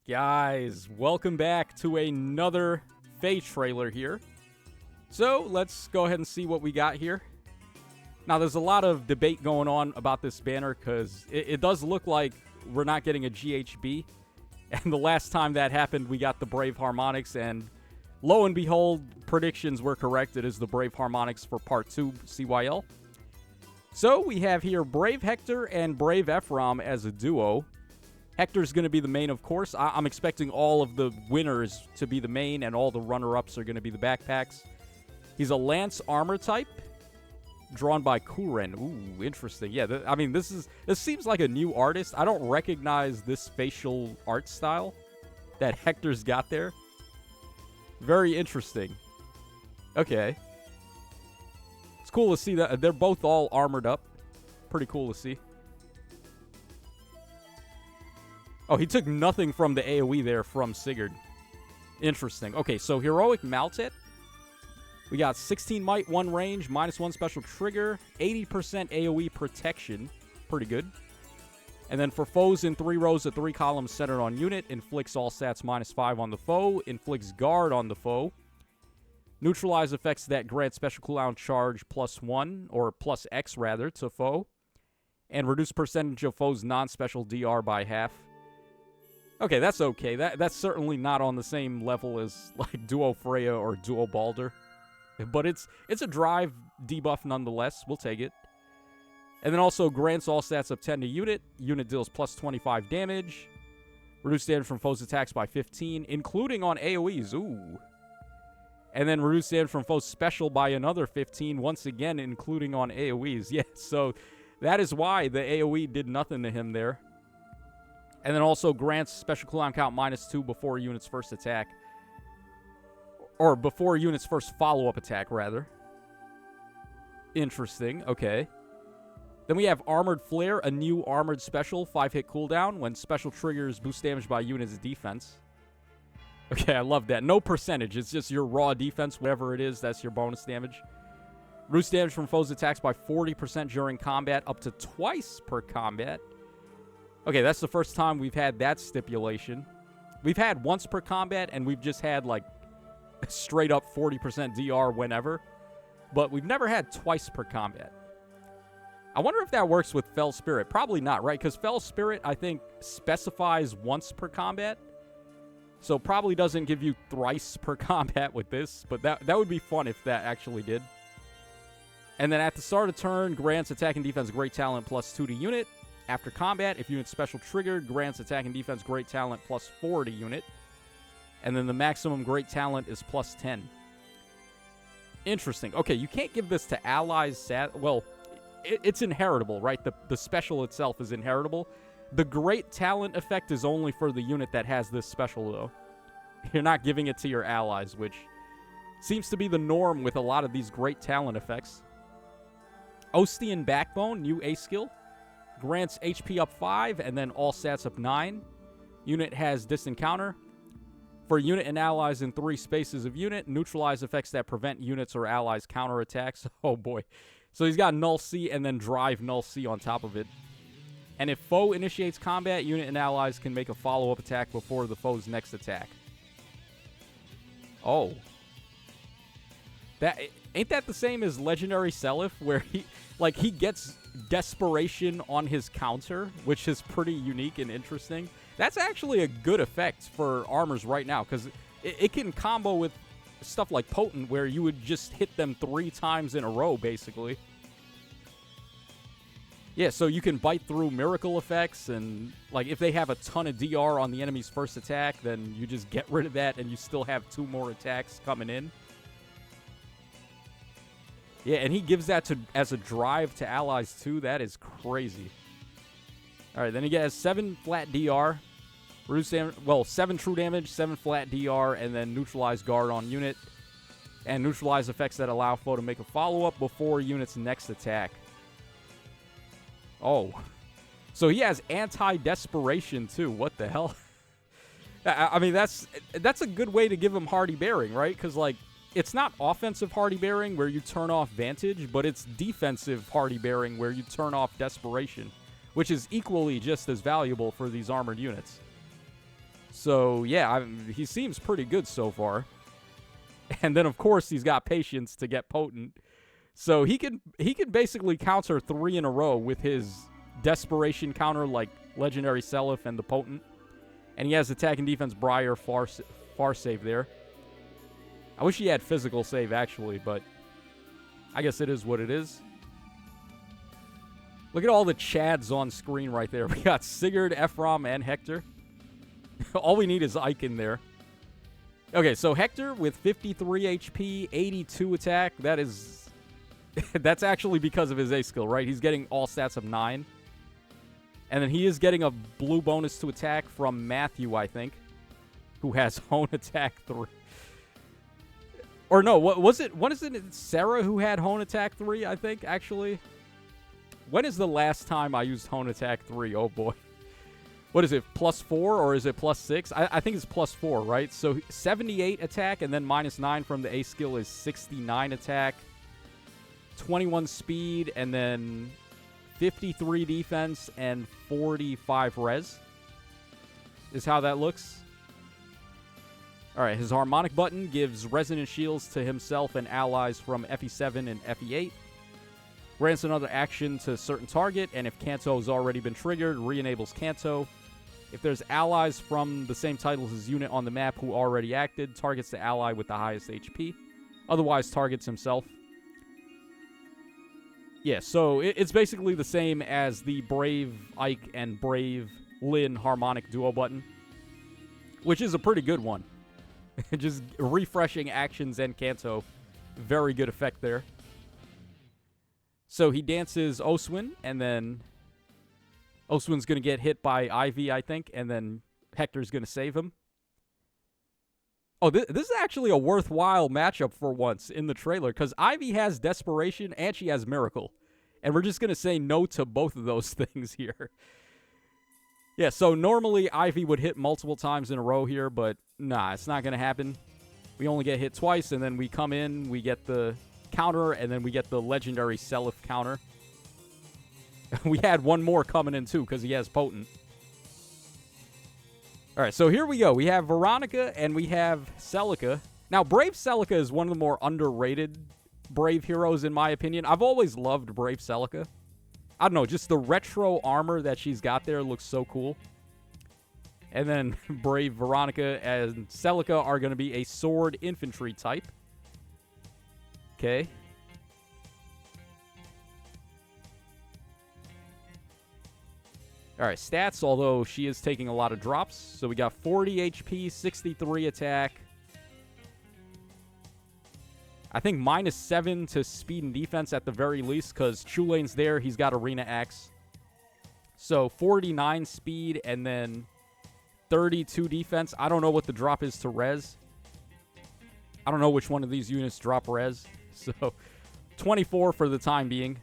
Guys, welcome back to another Faye trailer here. So, let's go ahead and see what we got here. Now, there's a lot of debate going on about this banner because it does look like we're not getting a GHB. And the last time that happened, we got the Brave Harmonics, and lo and behold, predictions were correct. It is the Brave Harmonics for Part 2 CYL. So, we have here Brave Hector and Brave Fjorm as a duo. Hector's going to be the main, of course. I'm expecting all of the winners to be the main, and all the runner-ups are going to be the backpacks. He's a Lance armor type, drawn by Kuren. Ooh, interesting. Yeah, this seems like a new artist. I don't recognize this facial art style that Hector's got there. Very interesting. Okay. It's cool to see that they're both all armored up. Pretty cool to see. Oh, he took nothing from the AoE there from Sigurd. Interesting. Okay, so Heroic Maltet. We got 16 might, 1 range, -1 special trigger, 80% AoE protection. Pretty good. And then for foes in 3 rows of 3 columns centered on unit, inflicts all stats -5 on the foe, inflicts guard on the foe. Neutralize effects that grant special cooldown charge +1, or +X rather, to foe. And reduce percentage of foe's non-special DR by half. Okay, that's okay. That's certainly not on the same level as like Duo Freya or Duo Balder. But it's a drive debuff nonetheless. We'll take it. And then also grants all stats up 10 to unit. Unit deals +25 damage. Reduce damage from foes' attacks by 15, including on AoEs. Ooh. And then reduce damage from foes' special by another 15, once again including on AoEs. Yeah, so that is why the AoE did nothing to him there. And then also grants special cooldown count -2 before unit's first attack. Or before unit's first follow-up attack, rather. Interesting. Okay. Then we have Armored Flare, a new armored special, 5-hit cooldown. When special triggers, boost damage by unit's defense. Okay, I love that. No percentage. It's just your raw defense. Whatever it is, that's your bonus damage. Reduce damage from foes' attacks by 40% during combat, up to twice per combat. Okay, that's the first time we've had that stipulation. We've had once per combat, and we've just had, like, straight up 40% DR whenever. But we've never had twice per combat. I wonder if that works with Fell Spirit. Probably not, right? Because Fell Spirit, I think, specifies once per combat. So probably doesn't give you thrice per combat with this. But that would be fun if that actually did. And then at the start of turn, grants attack and defense great talent +2 to unit. After combat, if unit's special triggered, grants attack and defense great talent +4 to unit. And then the maximum great talent is +10. Interesting. Okay, you can't give this to allies. Well, it's inheritable, right? The special itself is inheritable. The great talent effect is only for the unit that has this special, though. You're not giving it to your allies, which seems to be the norm with a lot of these great talent effects. Ostian Backbone, new A skill. Grants HP up 5, and then all stats up 9. Unit has distant counter. For unit and allies in 3 spaces of unit, neutralize effects that prevent units or allies counterattacks. Oh boy. So he's got Null C and then Drive Null C on top of it. And if foe initiates combat, unit and allies can make a follow-up attack before the foe's next attack. Oh. Ain't that the same as Legendary Seliph, where he gets Desperation on his counter, which is pretty unique and interesting. That's actually a good effect for armors right now, because it can combo with stuff like Potent, where you would just hit them 3 times in a row, basically. Yeah, so you can bite through miracle effects, and like if they have a ton of DR on the enemy's first attack, then you just get rid of that, and you still have 2 more attacks coming in. Yeah, and he gives that as a drive to allies, too. That is crazy. All right, then he gets 7 flat DR. Reduce damage, 7 true damage, 7 flat DR, and then neutralize guard on unit. And neutralize effects that allow foe to make a follow-up before unit's next attack. Oh. So he has anti-desperation, too. What the hell? I mean, that's a good way to give him Hardy Bearing, right? Because, like, it's not offensive Hardy Bearing where you turn off Vantage, but it's defensive Hardy Bearing where you turn off Desperation, which is equally just as valuable for these armored units. So, yeah, he seems pretty good so far. And then, of course, he's got patience to get potent. So he can basically counter 3 in a row with his desperation counter like Legendary Seliph and the potent. And he has attack and defense Briar far save there. I wish he had physical save, actually, but I guess it is what it is. Look at all the Chads on screen right there. We got Sigurd, Ephraim, and Hector. All we need is Ike in there. Okay, so Hector with 53 HP, 82 attack. That is... that's actually because of his A skill, right? He's getting all stats of 9. And then he is getting a blue bonus to attack from Matthew, I think, who has Hone Attack 3. Or no, what was it? What is it? Sarah who had Hone Attack 3, I think, actually. When is the last time I used Hone Attack 3? Oh, boy. What is it, +4 or is it +6? I think it's +4, right? So 78 attack and then -9 from the A skill is 69 attack, 21 speed, and then 53 defense and 45 res is how that looks. All right, his Harmonic button gives Resonant Shields to himself and allies from FE7 and FE8. Grants another action to a certain target, and if Kanto has already been triggered, re-enables Kanto. If there's allies from the same title as his unit on the map who already acted, targets the ally with the highest HP. Otherwise, targets himself. Yeah, so it's basically the same as the Brave Ike and Brave Lyn Harmonic duo button, which is a pretty good one. Just refreshing actions and Kanto. Very good effect there. So he dances Oswin, and then Oswin's going to get hit by Ivy, I think, and then Hector's going to save him. Oh, this is actually a worthwhile matchup for once in the trailer, because Ivy has Desperation and she has Miracle. And we're just going to say no to both of those things here. Yeah, so normally Ivy would hit multiple times in a row here, but nah, it's not going to happen. We only get hit twice, and then we come in, we get the counter, and then we get the Legendary Seliph counter. We had one more coming in, too, because he has Potent. All right, so here we go. We have Veronica, and we have Celica. Now, Brave Celica is one of the more underrated Brave heroes, in my opinion. I've always loved Brave Celica. I don't know, just the retro armor that she's got there looks so cool. And then Brave Veronica and Celica are going to be a sword infantry type. Okay. All right, stats, although she is taking a lot of drops. So we got 40 HP, 63 attack. I think -7 to speed and defense at the very least, because Chulane's there. He's got Arena Axe. So 49 speed and then 32 defense. I don't know what the drop is to res. I don't know which one of these units drop res. So 24 for the time being.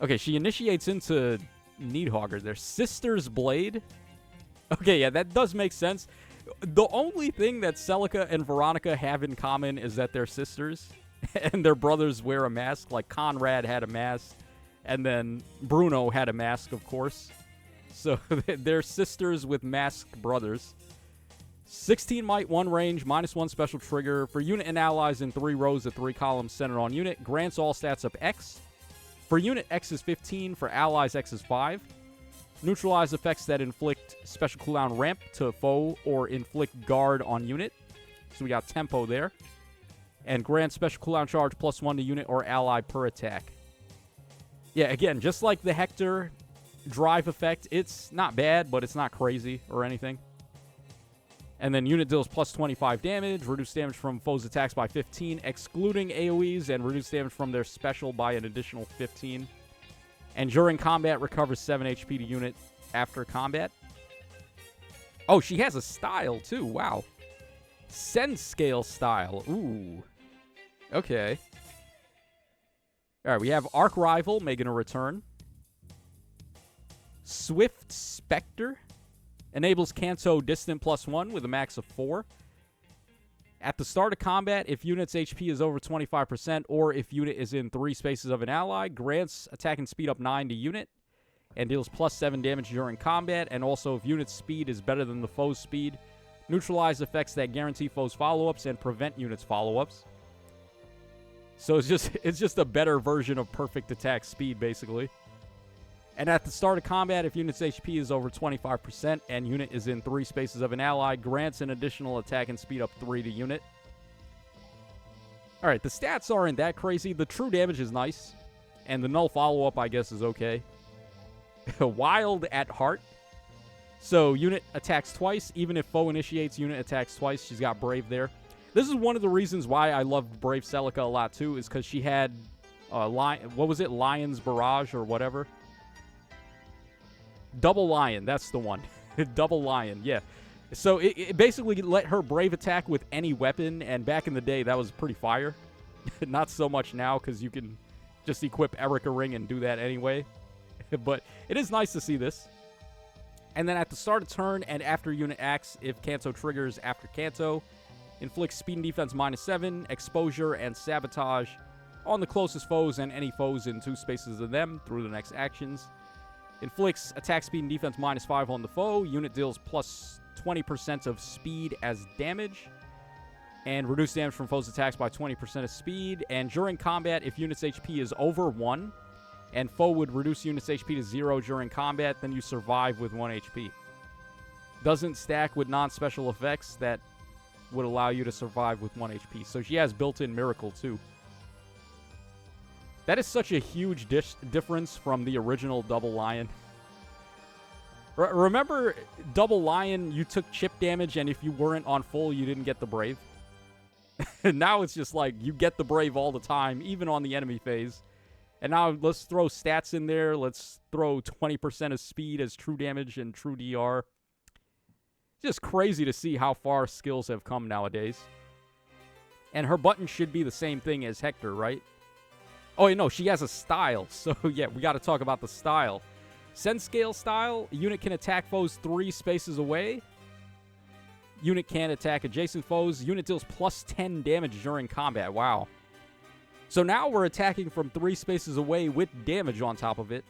Okay, she initiates into Needhogger. Their Sister's Blade. Okay, yeah, that does make sense. The only thing that Celica and Veronica have in common is that they're sisters. And their brothers wear a mask. Like Conrad had a mask. And then Bruno had a mask, of course. So they're sisters with masked brothers. 16 might, 1 range, -1 special trigger. For unit and allies in 3 rows of 3 columns centered on unit. Grants all stats up X. For unit, X is 15. For allies, X is 5. Neutralize effects that inflict special cooldown ramp to foe or inflict guard on unit. So we got tempo there. And grant special cooldown charge +1 to unit or ally per attack. Yeah, again, just like the Hector drive effect, it's not bad, but it's not crazy or anything. And then unit deals +25 damage, reduce damage from foes' attacks by 15, excluding AoEs, and reduce damage from their special by an additional 15. And during combat, recovers 7 HP to unit after combat. Oh, she has a style, too. Wow. Send scale style. Ooh. Okay. All right, we have Arc Rival making a return. Swift Spectre. Enables Kanto Distant +1 with a max of 4. At the start of combat, if unit's HP is over 25%, or if unit is in 3 spaces of an ally, grants attack and speed up 9 to unit. and deals +7 damage during combat. And also, if unit's speed is better than the foe's speed, neutralize effects that guarantee foes follow-ups and prevent units follow-ups. So it's just a better version of perfect attack speed, basically. And at the start of combat, if unit's HP is over 25% and unit is in 3 spaces of an ally, grants an additional attack and speed up 3 to unit. Alright, the stats aren't that crazy. The true damage is nice. And the null follow-up, I guess, is okay. Wild at heart. So, unit attacks twice. Even if foe initiates, unit attacks twice. She's got Brave there. This is one of the reasons why I loved Brave Celica a lot, too, is because she had, what was it? Lion's Barrage or whatever? Double Lion, that's the one. Double Lion, yeah. So it basically let her Brave attack with any weapon, and back in the day, that was pretty fire. Not so much now, because you can just equip Erica Ring and do that anyway. But it is nice to see this. And then at the start of turn and after unit acts, if Kanto triggers after Kanto, inflicts speed and defense -7, exposure, and sabotage on the closest foes and any foes in 2 spaces of them through the next actions. Inflicts attack speed and defense -5 on the foe. Unit deals +20% of speed as damage. And reduce damage from foes' attacks by 20% of speed. And during combat, if unit's HP is over 1, and foe would reduce unit's HP to 0 during combat, then you survive with 1 HP. Doesn't stack with non-special effects that would allow you to survive with 1 HP. So she has built-in Miracle, too. That is such a huge difference from the original Double Lion. Remember, Double Lion, you took chip damage, and if you weren't on full, you didn't get the Brave? Now it's just like, you get the Brave all the time, even on the enemy phase. And now let's throw stats in there. Let's throw 20% of speed as true damage and true DR. Just crazy to see how far skills have come nowadays. And her button should be the same thing as Hector, right? Oh, no, she has a style. So, yeah, we got to talk about the style. Sense Scale style, unit can attack foes 3 spaces away. Unit can attack adjacent foes. Unit deals +10 damage during combat. Wow. So now we're attacking from 3 spaces away with damage on top of it.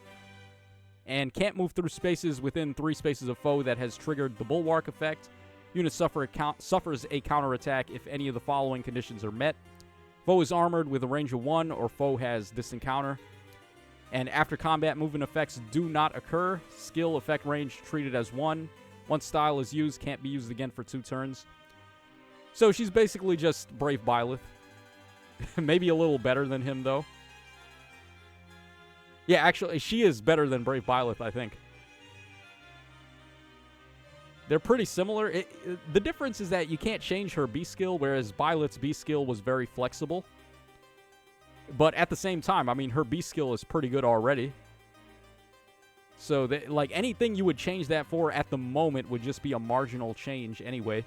And can't move through spaces within 3 spaces of foe that has triggered the Bulwark effect. Unit suffers a counterattack if any of the following conditions are met. Foe is armored with a range of 1, or foe has distant counter. And after combat, movement effects do not occur. Skill effect range treated as 1. Once style is used, can't be used again for 2 turns. So she's basically just Brave Byleth. Maybe a little better than him, though. Yeah, actually, she is better than Brave Byleth, I think. They're pretty similar. The difference is that you can't change her B skill, whereas Byleth's B skill was very flexible. But at the same time, I mean, her B skill is pretty good already. So, like, anything you would change that for at the moment would just be a marginal change anyway.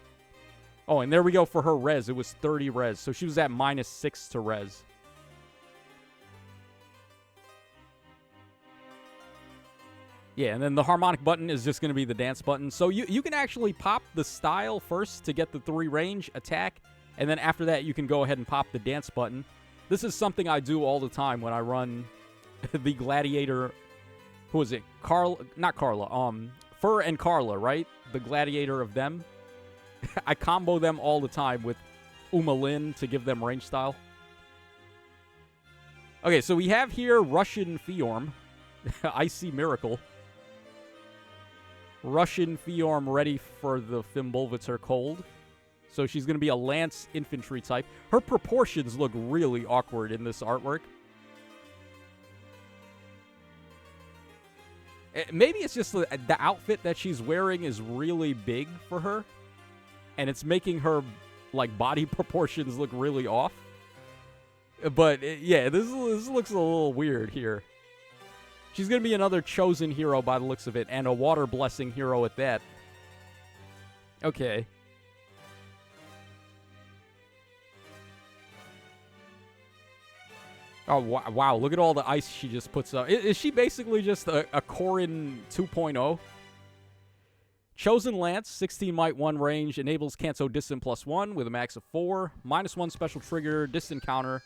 Oh, and there we go for her res. It was 30 res. So she was at -6 to res. Yeah, and then the harmonic button is just going to be the dance button. So you can actually pop the style first to get the 3 range attack. And then after that, you can go ahead and pop the dance button. This is something I do all the time when I run the Gladiator. Who is it? Not Carla. Fur and Carla, right? The Gladiator of them. I combo them all the time with Uma Lin to give them range style. Okay, so we have here Russian Fjorm. Icy Miracle. Russian Fjorm ready for the Fimbulvitzer Cold. So she's going to be a Lance Infantry type. Her proportions look really awkward in this artwork. Maybe it's just the outfit that she's wearing is really big for her. And it's making her, like, body proportions look really off. But, yeah, this looks a little weird here. She's going to be another chosen hero by the looks of it, and a water blessing hero at that. Okay. Oh, wow. Look at all the ice she just puts up. Is she basically just a Corrin 2.0? Chosen Lance, 16 might, 1 range, enables Kanto Distant +1 with a max of 4. -1 special trigger, distant counter.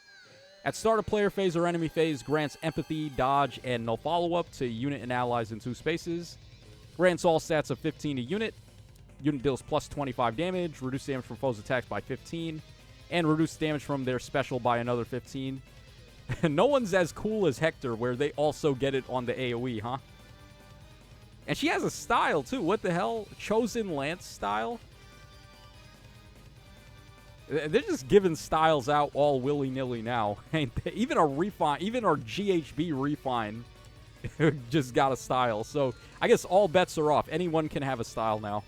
At start of player phase or enemy phase, grants empathy, dodge, and no follow-up to unit and allies in 2 spaces. Grants all stats of 15 a unit. Unit deals plus 25 damage, reduce damage from foes' attacks by 15, and reduce damage from their special by another 15. No one's as cool as Hector, where they also get it on the AoE, huh? And she has a style, too. What the hell? Chosen Lance style? They're just giving styles out all willy-nilly now. Even our Refine, even our GHB Refine just got a style. So I guess all bets are off. Anyone can have a style now.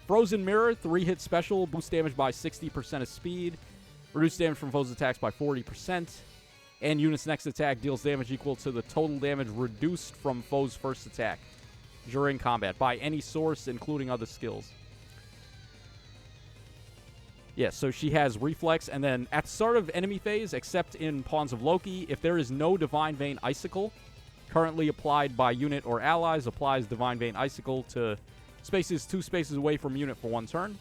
Frozen Mirror, 3-hit special, boost damage by 60% of speed, reduce damage from foes' attacks by 40%, and unit's next attack deals damage equal to the total damage reduced from foes' first attack during combat by any source, including other skills. Yeah, so she has Reflex, and then at the start of enemy phase, except in Pawns of Loki, if there is no Divine Vein Icicle currently applied by unit or allies, applies Divine Vein Icicle to spaces 2 spaces away from unit for 1 turn.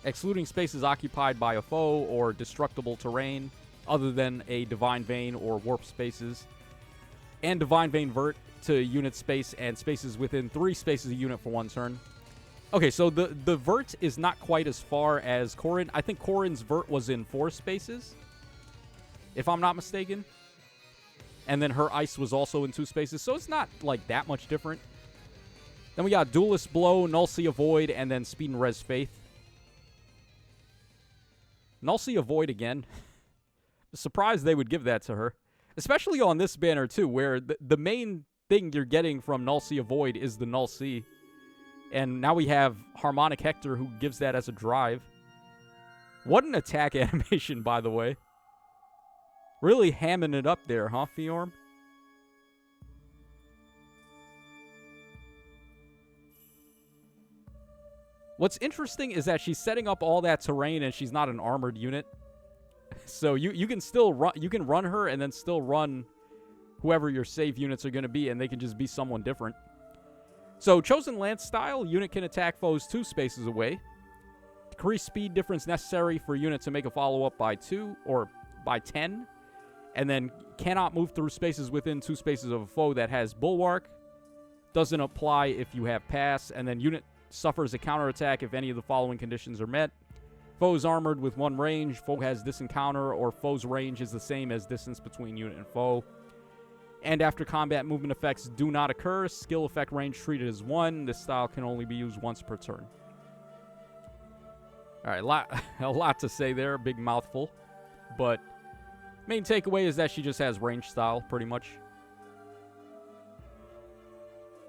Excluding spaces occupied by a foe or destructible terrain other than a Divine Vein or Warp spaces. And Divine Vein Vert to unit space and spaces within 3 spaces a unit for 1 turn. Okay, so the Vert is not quite as far as Corrin. I think Corrin's Vert was in 4 spaces, if I'm not mistaken. And then her Ice was also in 2 spaces, so it's not, like, that much different. Then we got Duelist Blow, Nullsea Void, and then Speed and Res Faith. Nullsea Void again. Surprised they would give that to her. Especially on this banner, too, where the main thing you're getting from Nullsea Void is the Null Sea. And now we have Harmonic Hector, who gives that as a drive. What an attack animation, by the way. Really hamming it up there, huh, Fjorm? What's interesting is that she's setting up all that terrain and she's not an armored unit. So you can still run her and then still run whoever your save units are going to be, and they can just be someone different. So Chosen Lance style, unit can attack foes 2 spaces away. Decrease speed difference necessary for unit to make a follow-up by 2 or by 10. And then cannot move through spaces within 2 spaces of a foe that has Bulwark. Doesn't apply if you have Pass. And then unit suffers a counterattack if any of the following conditions are met. Foe is armored with 1 range. Foe has disencounter, or foe's range is the same as distance between unit and foe. And after combat, movement effects do not occur. Skill effect range treated as 1. This style can only be used once per turn. All right, a lot to say there. Big mouthful. But main takeaway is that she just has range style, pretty much.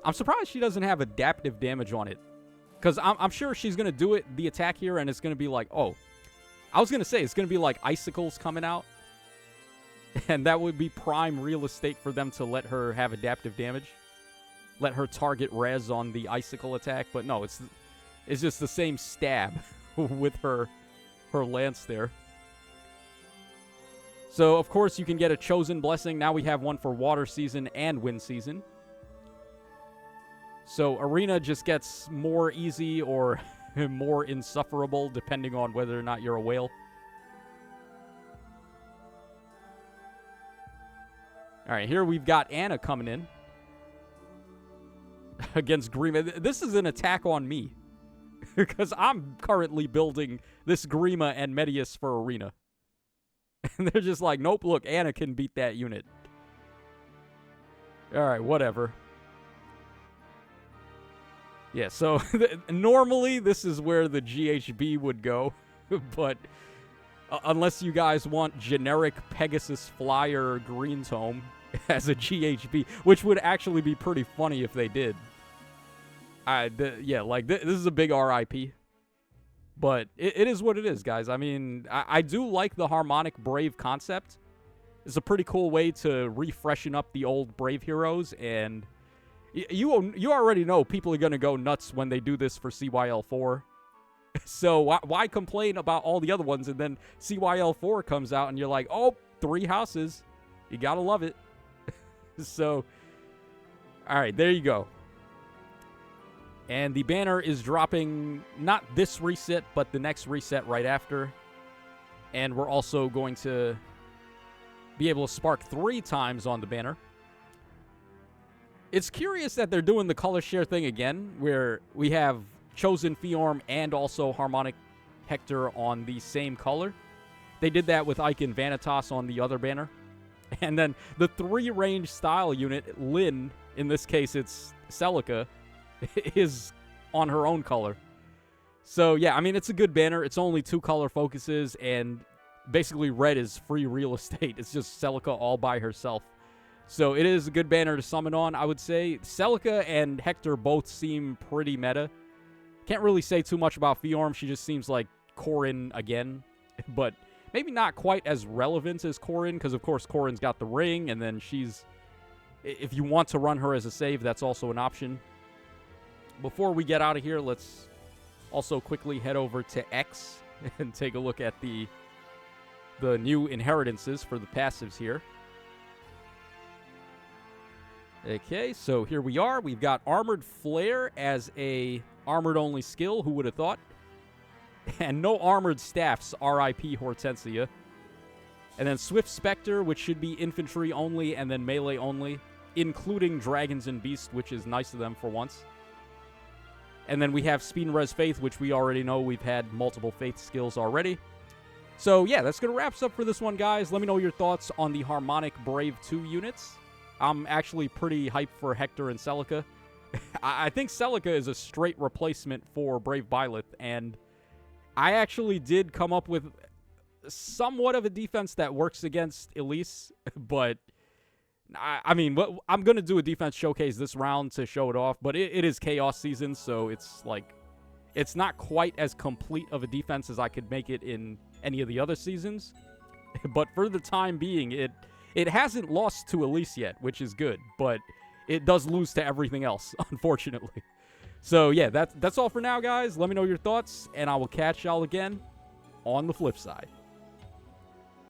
I'm surprised she doesn't have adaptive damage on it. Because I'm sure she's going to do it, the attack here, and it's going to be like, oh. I was going to say, it's going to be like icicles coming out. And that would be prime real estate for them to let her have adaptive damage. Let her target res on the icicle attack. But no, it's just the same stab with her lance there. So, of course, you can get a Chosen Blessing. Now we have one for Water Season and Wind Season. So, Arena just gets more easy or more insufferable, depending on whether or not you're a whale. All right, here we've got Anna coming in against Grima. This is an attack on me because I'm currently building this Grima and Medius for Arena. And they're just like, nope, look, Anna can beat that unit. All right, whatever. Yeah, so normally this is where the GHB would go, but unless you guys want generic Pegasus Flyer Green Tome as a GHB, which would actually be pretty funny if they did. Yeah, like, this is a big RIP. But it is what it is, guys. I mean, I do like the Harmonic Brave concept. It's a pretty cool way to refreshen up the old Brave heroes, and you already know people are going to go nuts when they do this for CYL4. So why complain about all the other ones, and then CYL4 comes out, and you're like, oh, 3 houses. You got to love it. So, all right, there you go. And the banner is dropping not this reset, but the next reset right after. And we're also going to be able to spark 3 times on the banner. It's curious that they're doing the color share thing again, where we have Chosen Fjorm and also Harmonic Hector on the same color. They did that with Ike and Vanitas on the other banner. And then the 3-range style unit, Lynn, in this case it's Celica, is on her own color. So yeah, I mean, it's a good banner. It's only 2 color focuses, and basically red is free real estate. It's just Celica all by herself. So it is a good banner to summon on, I would say. Celica and Hector both seem pretty meta. Can't really say too much about Fjorm. She just seems like Corrin again. But maybe not quite as relevant as Corrin, because of course Corrin's got the ring, and then she's... If you want to run her as a save, that's also an option. Before we get out of here, let's also quickly head over to X and take a look at the new inheritances for the passives here. Okay, so here we are. We've got Armored Flare as a armored-only skill. Who would have thought? And no armored staffs, RIP Hortensia. And then Swift Spectre, which should be infantry only, and then melee only, including Dragons and Beasts, which is nice of them for once. And then we have Speed and Res Faith, which we already know. We've had multiple Faith skills already. So yeah, that's going to wrap us up for this one, guys. Let me know your thoughts on the Harmonic Brave 2 units. I'm actually pretty hyped for Hector and Celica. I think Celica is a straight replacement for Brave Byleth, and I actually did come up with somewhat of a defense that works against Elise, but I mean, I'm going to do a defense showcase this round to show it off, but it is Chaos season, so it's like, it's not quite as complete of a defense as I could make it in any of the other seasons, but for the time being, it hasn't lost to Elise yet, which is good, but it does lose to everything else, unfortunately. So yeah, that's all for now, guys. Let me know your thoughts, and I will catch y'all again on the flip side.